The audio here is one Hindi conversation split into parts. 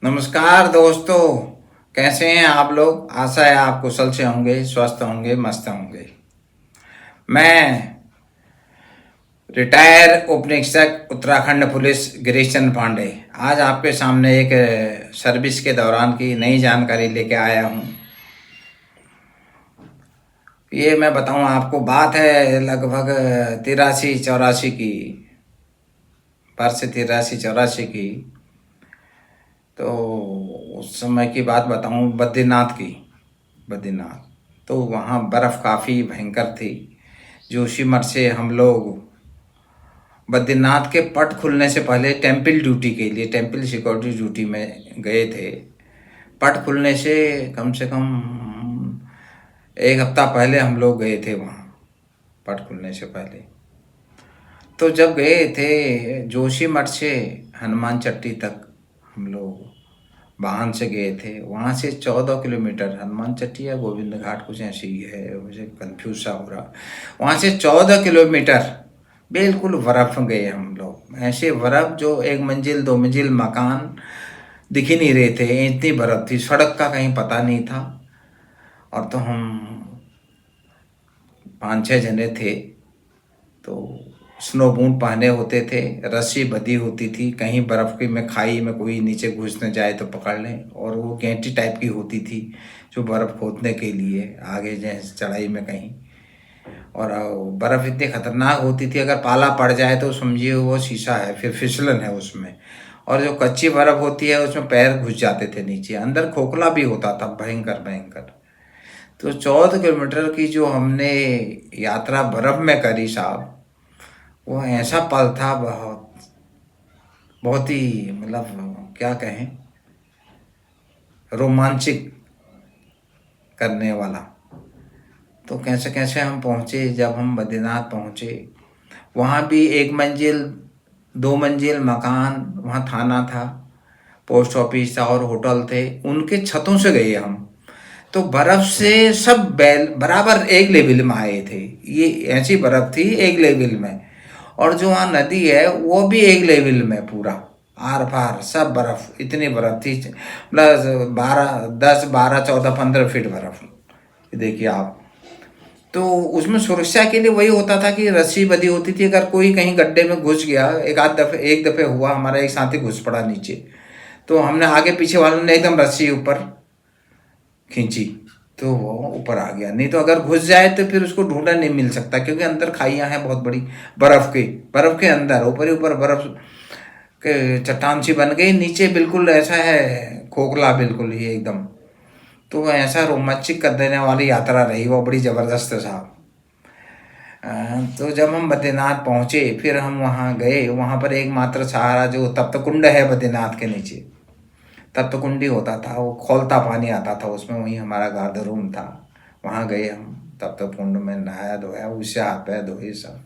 नमस्कार दोस्तों। कैसे हैं आप लोग? आशा है आप कुशल से होंगे, स्वस्थ होंगे, मस्त होंगे। मैं रिटायर उप निरीक्षक उत्तराखंड पुलिस गिरीश चंद्र पांडे आज आपके सामने एक सर्विस के दौरान की नई जानकारी लेके आया हूँ। ये मैं बताऊँ आपको, बात है लगभग 83-84 की, वर्ष 83-84 की। तो उस समय की बात बताऊँ, बद्रीनाथ। तो वहाँ बर्फ़ काफ़ी भयंकर थी। जोशीमठ से हम लोग बद्रीनाथ के पट खुलने से पहले टेम्पल ड्यूटी के लिए, टेम्पल सिक्योरिटी ड्यूटी में गए थे। पट खुलने से कम 1 हफ्ता पहले हम लोग गए थे वहाँ, पट खुलने से पहले। तो जब गए थे जोशीमठ से हनुमान चट्टी तक, हम लोग वाहन से गए थे। वहाँ से 14 किलोमीटर, हनुमान चट्टी या गोविंद घाट कुछ ऐसी ही है, मुझे कंफ्यूज सा हो रहा। वहाँ से 14 किलोमीटर बिल्कुल बर्फ़ में गए हम लोग। ऐसे बर्फ़ जो 1 मंजिल 2 मंजिल मकान दिख ही नहीं रहे थे, इतनी बर्फ़ थी। सड़क का कहीं पता नहीं था। और तो हम 5-6 जने थे। तो स्नो बूट पहने होते थे, रस्सी बंधी होती थी, कहीं बर्फ़ की में खाई में कोई नीचे घुस न जाए तो पकड़ लें। और वो गेंटी टाइप की होती थी जो बर्फ़ खोदने के लिए आगे जैसे चढ़ाई में कहीं। और बर्फ़ इतनी ख़तरनाक होती थी, अगर पाला पड़ जाए तो समझिए वो शीशा है, फिर फिसलन है उसमें। और जो कच्ची बर्फ़ होती है उसमें पैर घुस जाते थे नीचे, अंदर खोखला भी होता था, भयंकर भयंकर। तो 14 किलोमीटर की जो हमने यात्रा बर्फ़ में करी साहब, वो ऐसा पल था, बहुत बहुत ही मतलब क्या कहें, रोमांचित करने वाला। तो कैसे कैसे हम पहुँचे, जब हम बद्रीनाथ पहुँचे, वहाँ भी 1 मंजिल 2 मंजिल मकान, वहाँ थाना था, पोस्ट ऑफिस था और होटल थे, उनके छतों से गए हम। तो बर्फ़ से सब बैल बराबर एक लेवल में आए थे। ये ऐसी बर्फ़ थी एक लेवल में। और जो वहाँ नदी है वो भी एक लेवल में, पूरा आर पार सब बर्फ़, इतनी बर्फ़ थी। प्लस 10 12 14 15 फीट बर्फ़, देखिए आप। तो उसमें सुरक्षा के लिए वही होता था कि रस्सी बंधी होती थी, अगर कोई कहीं गड्ढे में घुस गया, एक दफ़े हुआ, हमारा एक साथी घुस पड़ा नीचे। तो हमने आगे पीछे वालों ने एकदम रस्सी ऊपर खींची तो वो ऊपर आ गया। नहीं तो अगर घुस जाए तो फिर उसको ढूंढा नहीं मिल सकता, क्योंकि अंदर खाइयाँ हैं बहुत बड़ी, बर्फ़ के अंदर ऊपर ही ऊपर बर्फ़ के चट्टान सी बन गई, नीचे बिल्कुल ऐसा है खोखला, बिल्कुल ही एकदम। तो ऐसा रोमांचित कर देने वाली यात्रा रही वो, बड़ी ज़बरदस्त साहब। तो जब हम बद्रीनाथ पहुँचे, फिर हम वहाँ गए। वहाँ पर एकमात्र सहारा जो तप्त कुंड है बद्रीनाथ के नीचे, तप्त कुंडी होता था, वो खौलता पानी आता था उसमें, वहीं हमारा गार्ड रूम था। वहाँ गए हम, तप्त कुंड में नहाया धोया, उससे हाथ पैर धोए सब।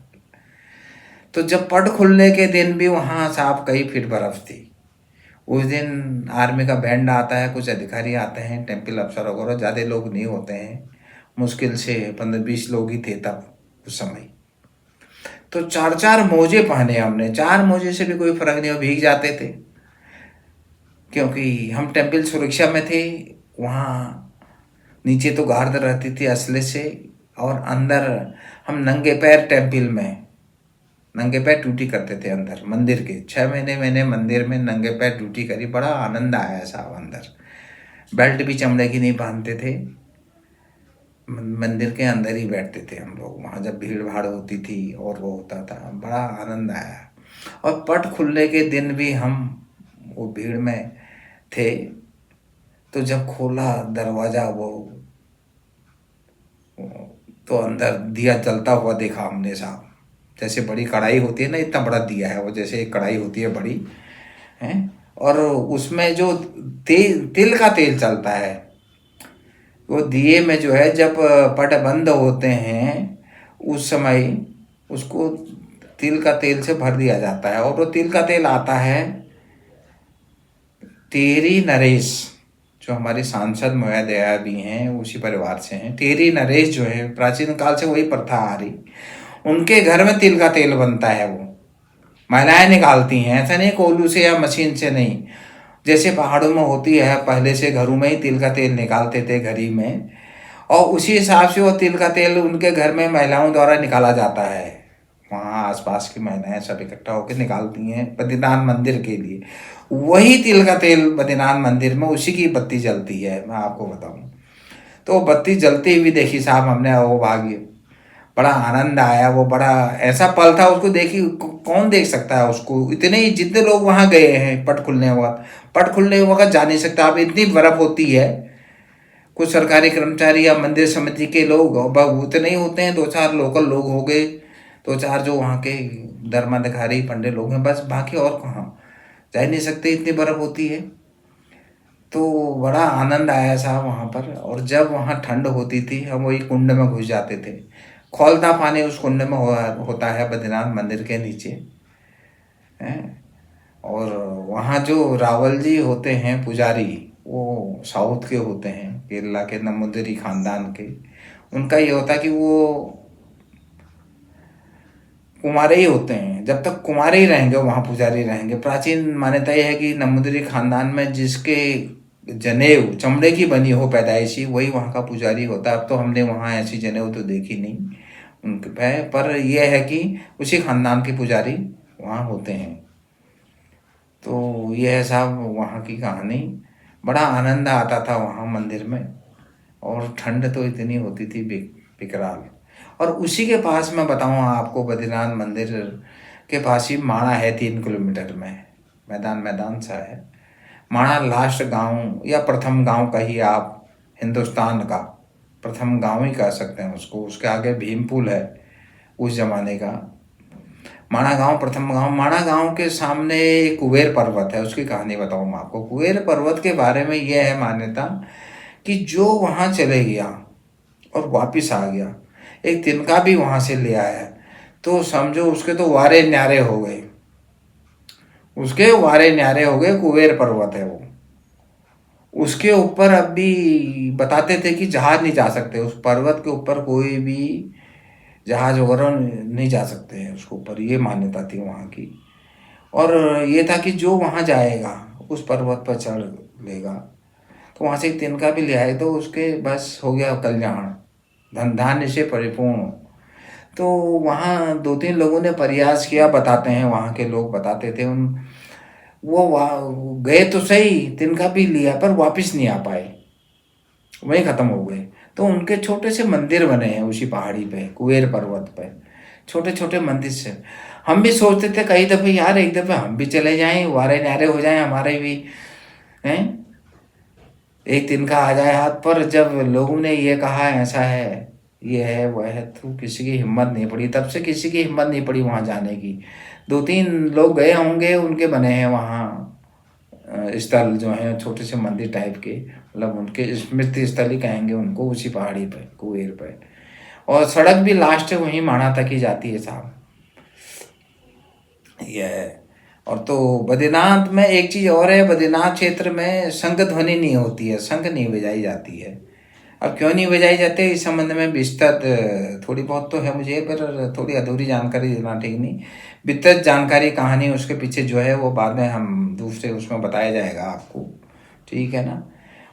तो जब पट खुलने के दिन भी वहाँ साहब कई फीट बर्फ़ थी। उस दिन आर्मी का बैंड आता है, कुछ अधिकारी आते हैं, टेम्पल अफसर वगैरह, ज़्यादा लोग नहीं होते हैं, मुश्किल से 15-20 लोग ही थे तब उस समय। तो 4-4 मोजे पहने हमने, 4 मोजे से भी कोई फर्क नहीं, हो भीग जाते थे, क्योंकि हम टेम्पल सुरक्षा में थे। वहाँ नीचे तो गार्ड रहती थी असले से, और अंदर हम नंगे पैर टेम्पल में नंगे पैर ड्यूटी करते थे अंदर मंदिर के। 6 महीने मैंने मंदिर में नंगे पैर ड्यूटी करी, बड़ा आनंद आया साहब अंदर। बेल्ट भी चमड़े की नहीं पहनते थे, मंदिर के अंदर ही बैठते थे हम लोग वहाँ, जब भीड़ भाड़ होती थी और वो होता था, बड़ा आनंद आया। और पट खुलने के दिन भी हम वो भीड़ में थे। तो जब खोला दरवाज़ा वो, तो अंदर दिया जलता हुआ देखा हमने साहब। जैसे बड़ी कढ़ाई होती है ना, इतना बड़ा दिया है वो, जैसे एक कढ़ाई होती है बड़ी है। और उसमें जो तिल का तेल चलता है, वो दिए में जो है, जब पट बंद होते हैं उस समय उसको तिल का तेल से भर दिया जाता है। और वो तिल का तेल आता है टेरी नरेश, जो हमारे सांसद महोदया भी हैं, उसी परिवार से हैं। टेरी नरेश जो है, प्राचीन काल से वही प्रथा आ रही, उनके घर में तिल का तेल बनता है, वो महिलाएं निकालती हैं, ऐसा नहीं कोल्हू से या मशीन से नहीं। जैसे पहाड़ों में होती है, पहले से घरों में ही तिल का तेल निकालते थे घड़ी में, और उसी हिसाब से वो तिल का तेल उनके घर में महिलाओं द्वारा निकाला जाता है। वहाँ आसपास की महिलाएं सब इकट्ठा होकर निकालती हैं बद्रीनाथ मंदिर के लिए। वही तिल का तेल बद्रीनाथ मंदिर में उसी की बत्ती जलती है, मैं आपको बताऊं। तो बत्ती जलती हुई देखी साहब हमने, वो भाग्य, बड़ा आनंद आया। वो बड़ा ऐसा पल था, उसको देखी कौन देख सकता है उसको। इतने ही जितने लोग वहाँ गए हैं पट खुलने वक्त, पट खुलने वक्त जा नहीं सकता। अब इतनी बर्फ होती है, कुछ सरकारी कर्मचारी या मंदिर समिति के लोग उतने ही होते हैं, 2-4 लोकल लोग हो गए, 2-4 जो वहाँ के धर्माधिकारी पंडित लोग हैं, बस। बाकी और कहाँ जा ही नहीं सकते, इतनी बर्फ होती है। तो बड़ा आनंद आया साहब वहाँ पर। और जब वहाँ ठंड होती थी, हम वही कुंड में घुस जाते थे। खौलता पानी उस कुंड में होता है बद्रीनाथ मंदिर के नीचे हैं। और वहाँ जो रावल जी होते हैं पुजारी, वो साउथ के होते हैं, केरला के नंबूदिरी खानदान के। उनका ये होता है कि वो कुमारे ही होते हैं, जब तक कुमारे ही रहेंगे वहाँ पुजारी रहेंगे। प्राचीन मान्यता यह है कि नंबूदिरी खानदान में जिसके जनेऊ चमड़े की बनी हो पैदाइशी, वही वहाँ का पुजारी होता है। अब तो हमने वहाँ ऐसी जनेऊ तो देखी नहीं उनके पे, पर यह है कि उसी खानदान के पुजारी वहाँ होते हैं। तो यह है साहब वहाँ की कहानी। बड़ा आनंद आता था वहाँ मंदिर में, और ठंड तो इतनी होती थी विकराल। और उसी के पास मैं बताऊँ आपको, बद्रीनाथ मंदिर के पास ही माणा है, 3 किलोमीटर में। मैदान मैदान सा है। माणा लास्ट गांव या प्रथम गांव कहिए आप, हिंदुस्तान का प्रथम गांव ही कह सकते हैं उसको। उसके आगे भीमपुल है उस जमाने का। माणा गांव प्रथम गांव। माणा गांव के सामने एक कुबेर पर्वत है, उसकी कहानी बताऊँ मैं आपको। कुबेर पर्वत के बारे में यह है मान्यता कि जो वहाँ चले गया और वापिस आ गया, एक तिनका भी वहाँ से ले आया, तो समझो उसके तो वारे न्यारे हो गए। उसके वारे न्यारे हो गए। कुबेर पर्वत है वो। उसके ऊपर अब भी बताते थे कि जहाज नहीं जा सकते उस पर्वत के ऊपर, कोई भी जहाज वगैरह नहीं जा सकते हैं उसके ऊपर, ये मान्यता थी वहाँ की। और ये था कि जो वहाँ जाएगा, उस पर्वत पर चढ़ लेगा, तो वहाँ से एक तिनका भी ले आए तो उसके बस हो गया कल्याण, धन धान्य से परिपूर्ण। तो वहाँ 2-3 लोगों ने प्रयास किया, बताते हैं वहाँ के लोग, बताते थे उन वो गए तो सही, तिनका भी लिया, पर वापस नहीं आ पाए, वहीं ख़त्म हो गए। तो उनके छोटे से मंदिर बने हैं उसी पहाड़ी पे, कुबेर पर्वत पे, छोटे छोटे मंदिर से। हम भी सोचते थे कई दफ़े यार, एक दफ़े हम भी चले जाएं, वारे न्यारे हो जाएं हमारे भी, हैं, एक दिन का आ जाए हाथ पर। जब लोगों ने ये कहा ऐसा है, ये है, वह है, तो किसी की हिम्मत नहीं पड़ी। तब से किसी की हिम्मत नहीं पड़ी वहाँ जाने की। 2-3 लोग गए होंगे, उनके बने हैं वहाँ स्थल जो हैं, छोटे से मंदिर टाइप के, मतलब उनके स्मृति स्थल ही कहेंगे उनको, उसी पहाड़ी पे, कुबेर पे। और सड़क भी लास्ट वहीं माणा तक ही जाती है साहब, ये है। और तो बद्रीनाथ में एक चीज़ और है, बद्रीनाथ क्षेत्र में शंख ध्वनि नहीं होती है, शंख नहीं बजाई जाती है। अब क्यों नहीं बजाई जाती है, इस संबंध में विस्तृत थोड़ी बहुत तो है मुझे, पर थोड़ी अधूरी जानकारी देना ठीक नहीं। विस्तृत जानकारी कहानी उसके पीछे जो है, वो बाद में हम दूसरे उसमें बताया जाएगा आपको, ठीक है ना।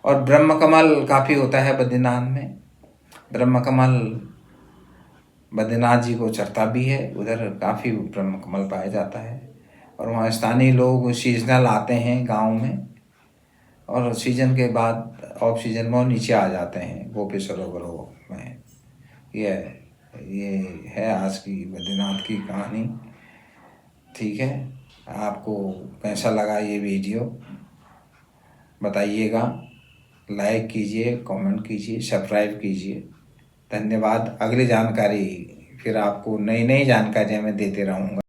और ब्रह्म कमल काफ़ी होता है बद्रीनाथ में। ब्रह्म कमल बद्रीनाथ जी को चढ़ता भी है, उधर काफ़ी ब्रह्म कमल पाया जाता है। और वहाँ स्थानीय लोग सीजनल आते हैं गांव में, और सीजन के बाद ऑफ सीजन में वो नीचे आ जाते हैं गोपी सरोवरों में। ये है आज की बद्रीनाथ की कहानी, ठीक है। आपको कैसा लगा ये वीडियो बताइएगा, लाइक कीजिए, कमेंट कीजिए, सब्सक्राइब कीजिए। धन्यवाद। अगली जानकारी फिर आपको नई नई जानकारियाँ मैं देते रहूँगा।